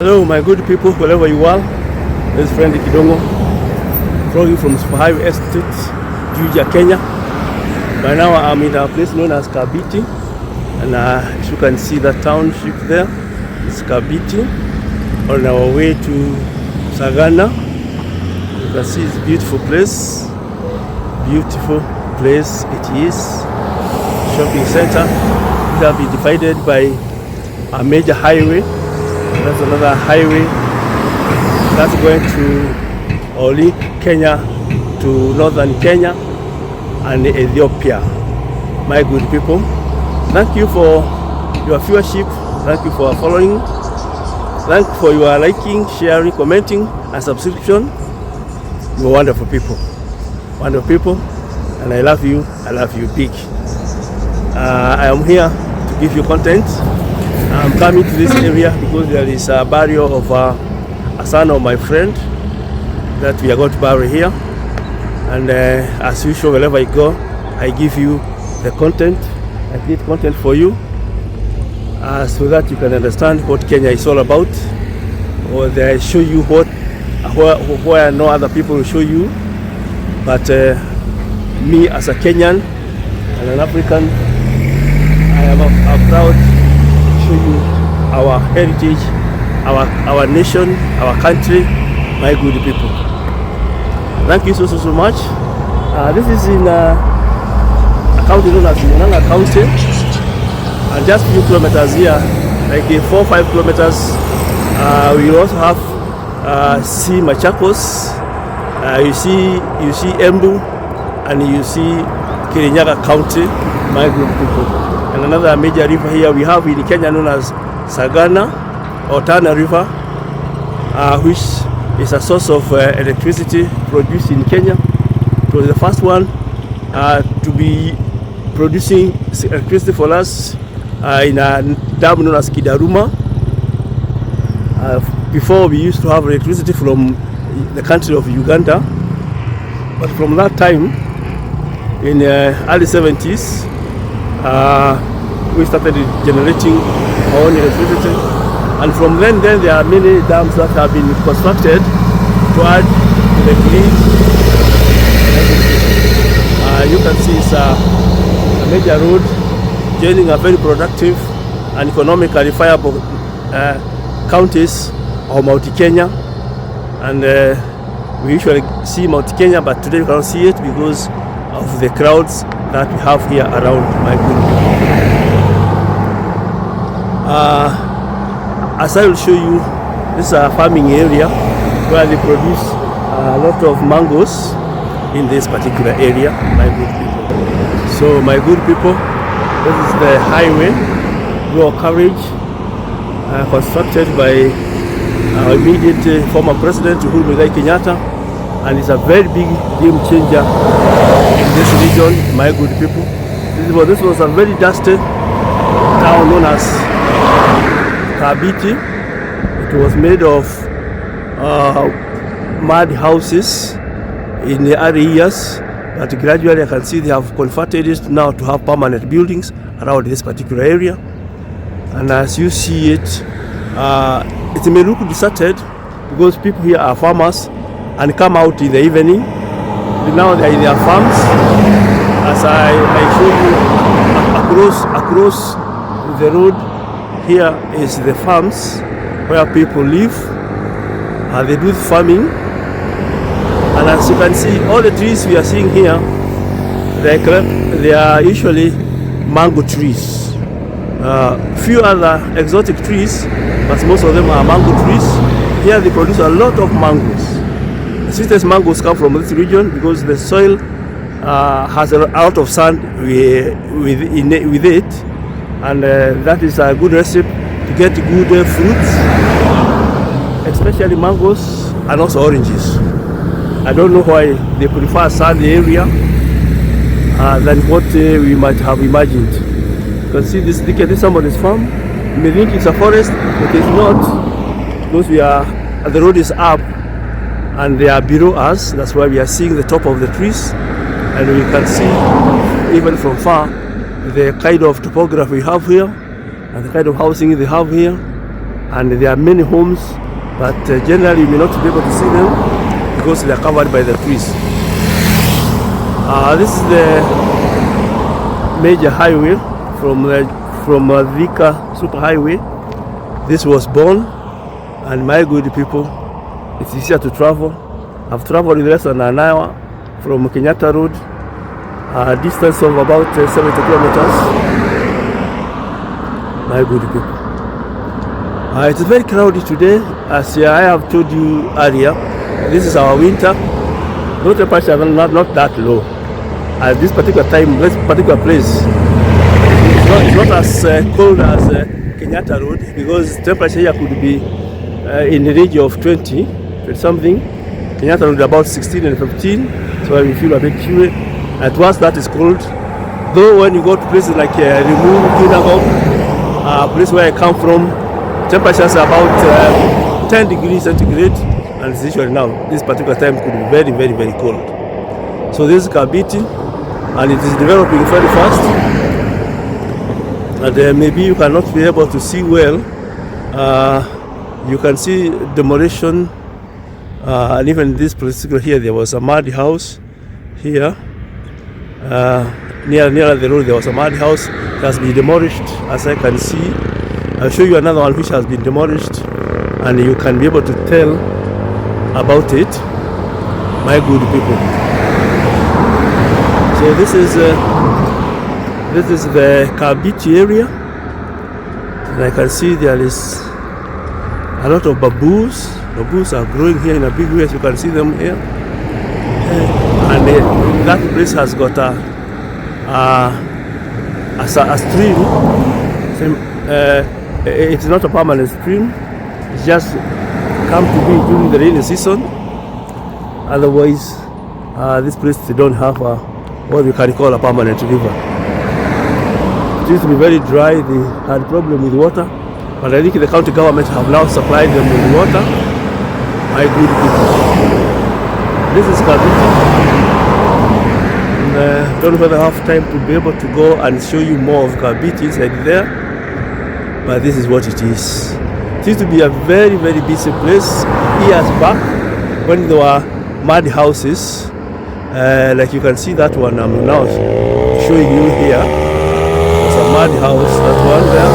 Hello my good people, wherever you are. This is friend Kidongo, vlogging from Super Highway Estate, Juja, Kenya. By now I'm in a place known as Kabiti, and as you can see the township there, it's Kabiti. On our way to Sagana, you can see it's a beautiful place it is. Shopping center. It will be divided by a major highway. That's another highway that's going to link Kenya to northern Kenya and Ethiopia. My good people, thank you for your viewership, thank you for following, thank you for your liking, sharing, commenting and subscription. You're wonderful people, and I love you big. I am here to give you content. I'm coming to this area because there is a burial of a son of my friend that we are going to bury here. And as usual, wherever I go, I give you the content. I create content for you so that you can understand what Kenya is all about, or I show you where no other people will show you. But me as a Kenyan and an African, I am proud to show you our heritage, our nation, our country, my good people. Thank you so much. This is in a county known as Murang'A County, and just few kilometers here, like 4 or 5 kilometers, we also have see Machakos, you see Embu, and you see Kirinyaga County, my good people. And another major river here we have in Kenya known as Sagana or Tana River, which is a source of electricity produced in Kenya. It was the first one to be producing electricity for us in a dam known as Kidaruma. Before we used to have electricity from the country of Uganda, but from that time in early 70s, we started generating our own electricity, and from then there are many dams that have been constructed to add to the grid. You can see it's a major road joining a very productive and economically viable counties of Mount Kenya, and we usually see Mount Kenya, but today we cannot see it because of the crowds that we have here around, my good people. As I will show you, this is a farming area where they produce a lot of mangoes in this particular area, my good people. So my good people, this is the highway, road carriage, constructed by our immediate former president Uhuru Kenyatta, and it's a very big game changer in this region, my good people. This was a very dusty town known as Kabiti. It was made of mud houses in the early years, but gradually I can see they have converted it now to have permanent buildings around this particular area. And as you see it, it may look deserted because people here are farmers and come out in the evening. Now they are in their farms. As I show you across the road, here is the farms where people live. They do farming, and as you can see, all the trees we are seeing here, they are usually mango trees. Few other exotic trees, but most of them are mango trees. Here they produce a lot of mangoes. The sweetest mangoes come from this region because the soil has a lot of sand with it, and that is a good recipe to get good fruits, especially mangoes and also oranges. I don't know why they prefer a sandy area than what we might have imagined. You can see this, look at this, somebody's farm. You may think it's a forest, but it's not, because the road is up and they are below us. That's why we are seeing the top of the trees, and we can see even from far the kind of topography we have here and the kind of housing they have here. and there are many homes, but generally you may not be able to see them because they are covered by the trees. This is the major highway from Thika Superhighway. This was born, and my good people, it's easier to travel. I've traveled in less than an hour from Kenyatta Road, a distance of about 70 kilometers. My good people. It's very crowded today, as I have told you earlier. This is our winter. No temperature not that low. At this particular time, this particular place, it's not as cold as Kenyatta Road, because temperature here could be in the range of 20 something. Kenyatta Road about 16 and 15, so we feel a bit chilly. At once that is cold. Though when you go to places like Remove, Kinagop, a place where I come from, temperatures are about 10 degrees centigrade, and it's usually now, this particular time could be very, very, very cold. So this is Kabiti, and it is developing very fast. And maybe you cannot be able to see well. You can see demolition, and even this particular here, there was a mud house here. Near the road, there was a mud house. It has been demolished, as I can see. I'll show you another one which has been demolished, and you can be able to tell about it, my good people. So this is the Kabiti area, and I can see there is a lot of baboons. Baboons are growing here in a big way, as you can see them here. And that place has got a stream. It's not a permanent stream. It's just come to be during the rainy season. Otherwise, this place they don't have what we can call a permanent river. It used to be very dry. They had problem with water, but I think the county government have now supplied them with water. My good people. This is Kabiti. Don't know whether I have time to be able to go and show you more of Kabiti inside there, but this is what it is. It used to be a very, very busy place years back when there were mud houses, like you can see that one I'm now showing you here. It's a mud house, that one there.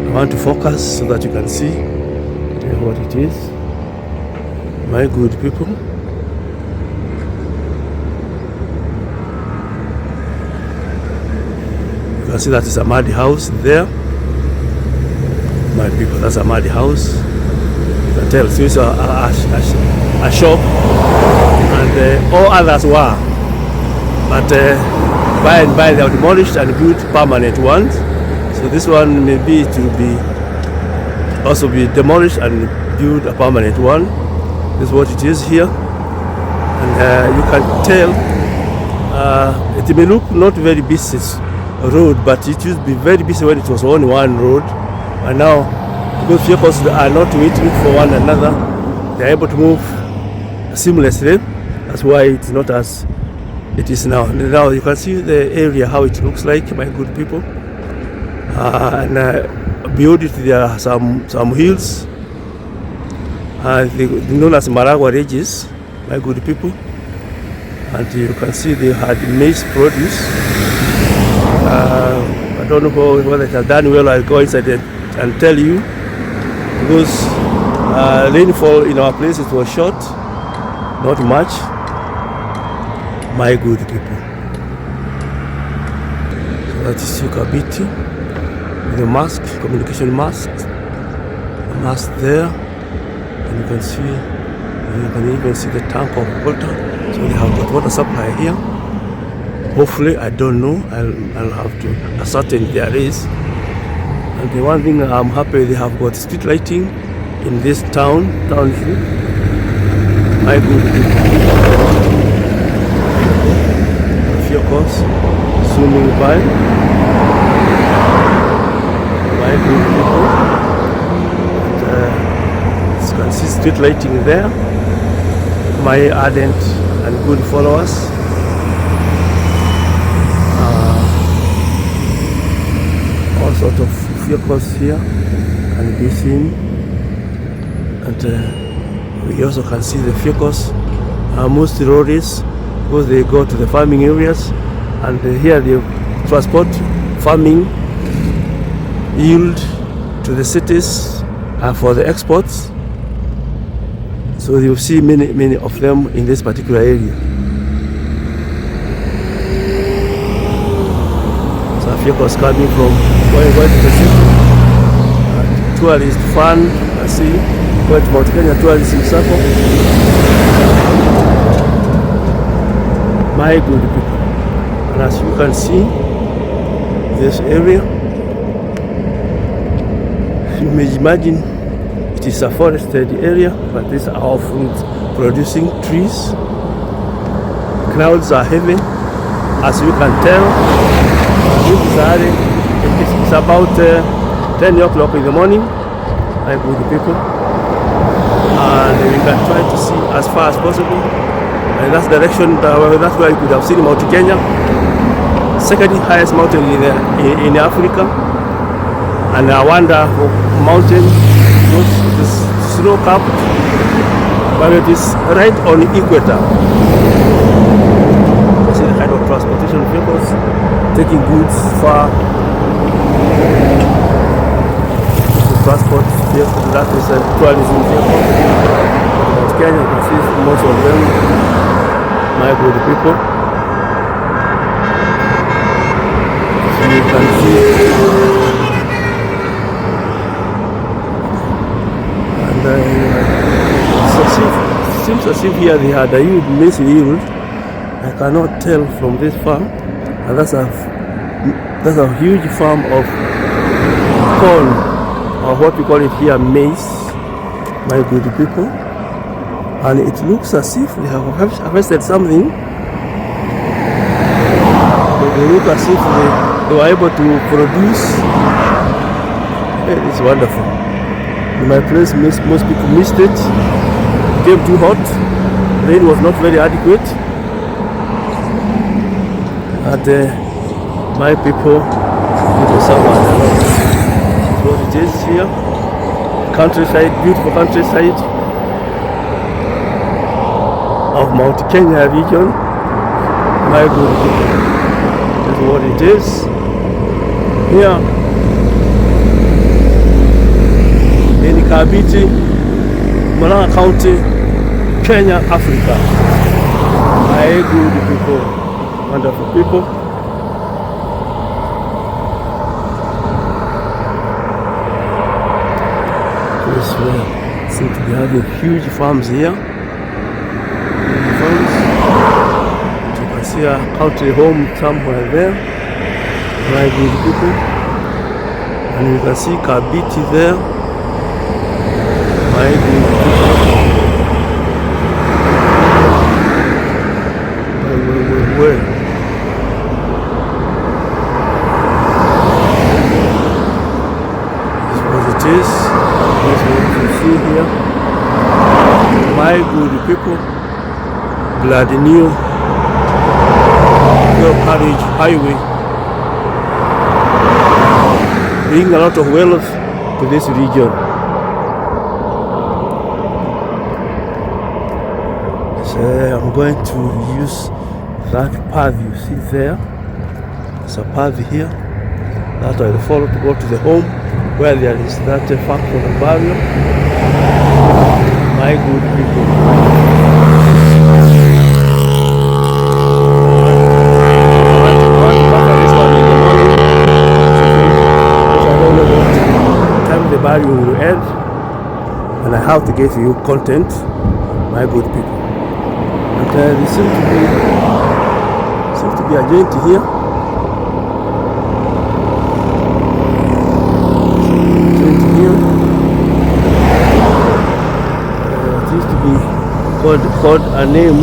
I want to focus so that you can see what it is, my good people. You can see that is a mud house there, my people. That's a mud house. You can tell. So it's a shop, and all others were, but by and by they are demolished and built permanent ones. So this one maybe it will be also be demolished and build a permanent one. This is what it is here, and you can tell it may look not very busy road, but it used to be very busy when it was only one road, and now because vehicles are not waiting for one another, they are able to move seamlessly. That's why it's not as it is now. Now you can see the area how it looks like, my good people. And beyond it there are some hills, known as Murang'A ridges, my good people. And you can see they had maize produce. I don't know whether it has done well. I'll go inside and tell you, because rainfall in our place it was short, not much, my good people. So that is Kabiti. The mask, communication mask, there, and you can even see the tank of water. So they have got water supply here. Hopefully, I don't know. I'll have to ascertain if there is. And the one thing I'm happy they have got street lighting in this township. My good people. Of course, zooming by. My good people. And, it's you can see street lighting there. My ardent and good followers. All sort of vehicles here can be seen, and we also can see the vehicles are mostly lorries because they go to the farming areas, and here they transport farming yield to the cities for the exports. So you'll see many of them in this particular area. So vehicles coming from going to the city. Tourist fun, I see. Going to Mount Kenya tourism circle. My good people. And as you can see, this area, you may imagine it is a forested area, but these are all fruit producing trees. Clouds are heavy, as you can tell. It's about 10 o'clock in the morning, my good people. And we can try to see as far as possible. And that's direction, that's where you could have seen Mount Kenya, second highest mountain in Africa. And a wonderful mountain, it is snow capped, but it is right on the equator. You see the kind of transportation vehicles taking goods far to transport vehicle. That is a tourism vehicle. Mount Kenya, you can see most of them, my good people. So you can see. It seems as if here they had a huge maize yield. I cannot tell from this farm. And that's a huge farm of corn, or what we call it here, maize, my good people. And it looks as if they have harvested something. They look as if they were able to produce. It's wonderful. In my place, most people missed it. It became too hot. Rain was not very adequate. And my people suffered a lot. That's what it is here. Countryside, beautiful countryside of Mount Kenya region. My good people. That's what it is. Here in Kabiti, Murang'A County, Kenya, Africa. My good people, wonderful people. This way seem to be having huge farms here. Farms. You can see a country home somewhere there. My good people. And you can see Kabiti there. My good people. Where? This is what it is. This is what you see here. My good people. Bloody new carriage highway. Bring a lot of wealth to this region. So I'm going to use that path you see there. There's a path here that I'll follow to go to the home where there is that factory barrier. My good people. I don't know what time the barrier will end, and I have to get you content, my good people. And there seems to be a joint here. It used to be called a name.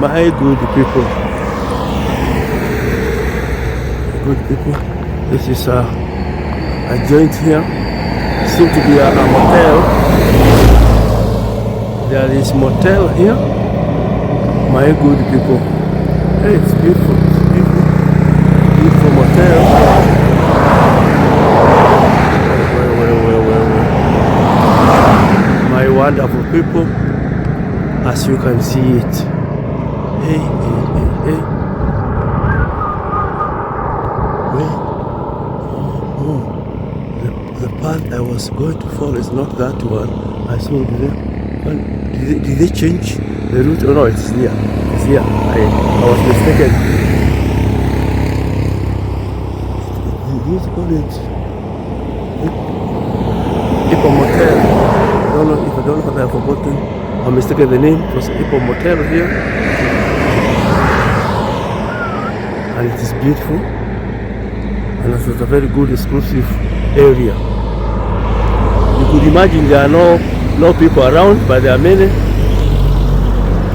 My good people. good people, this is a joint here. Seems to be a motel. There is motel here. My good people. Hey, it's beautiful. It's beautiful. Beautiful motel. Well. My wonderful people, as you can see it. Hey. The path I was going to follow is not that one. I saw there. Did they change the route? Oh no, it's here. It's here. I was mistaken. Let's call it Hippo Motel. I don't know if I've forgotten or mistaken the name. It was Hippo Motel here. And it is beautiful. And it's a very good exclusive area. You could imagine there are no people around, but there are many,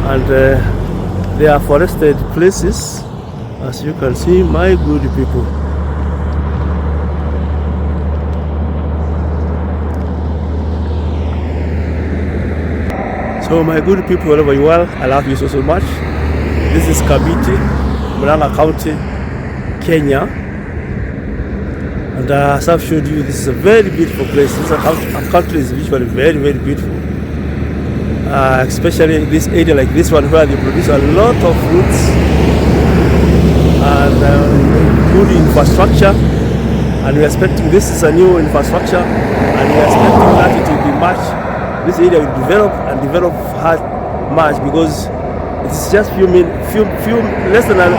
and there are forested places, as you can see, my good people. So my good people, wherever you are, I love you so much. This is Kabiti, Murang'A County, Kenya. And as I've showed you, this is a very beautiful place. This country is visually very, very beautiful. Especially this area like this one where they produce a lot of fruits and good infrastructure. And we're expecting, this is a new infrastructure, and we're expecting that it will be much, this area will develop hard much, because it's just less than an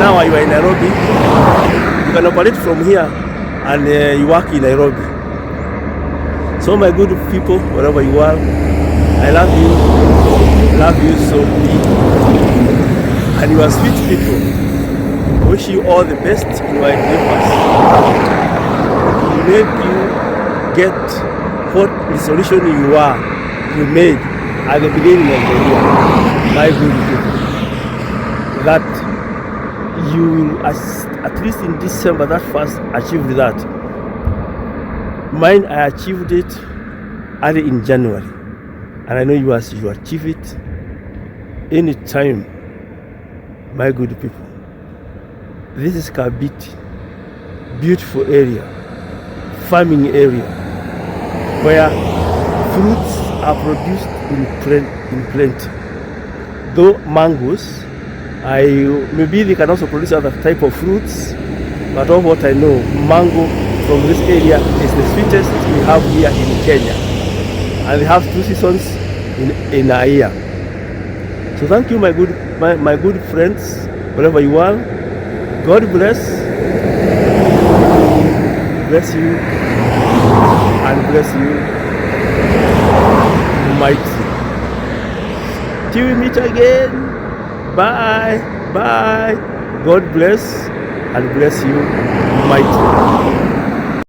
hour you are in Nairobi. You can operate from here and you work in Nairobi. So my good people, wherever you are, I love you so deep. And you are sweet people. I wish you all the best in your endeavors. To make you get what resolution you made at the beginning of the year. My good people, that you will, at least in December, that first achieved that. Mine, I achieved it early in January, and I know you achieve it any time. My good people, this is Kabiti, beautiful area, farming area, where fruits are produced in plenty. Though mangoes, maybe they can also produce other type of fruits, but of what I know, mango from this area is the sweetest we have here in Kenya, and they have 2 seasons in a year. So thank you, my good friends, wherever you are. God bless you and bless you mighty. Till we meet again. Bye. God bless and bless you mighty.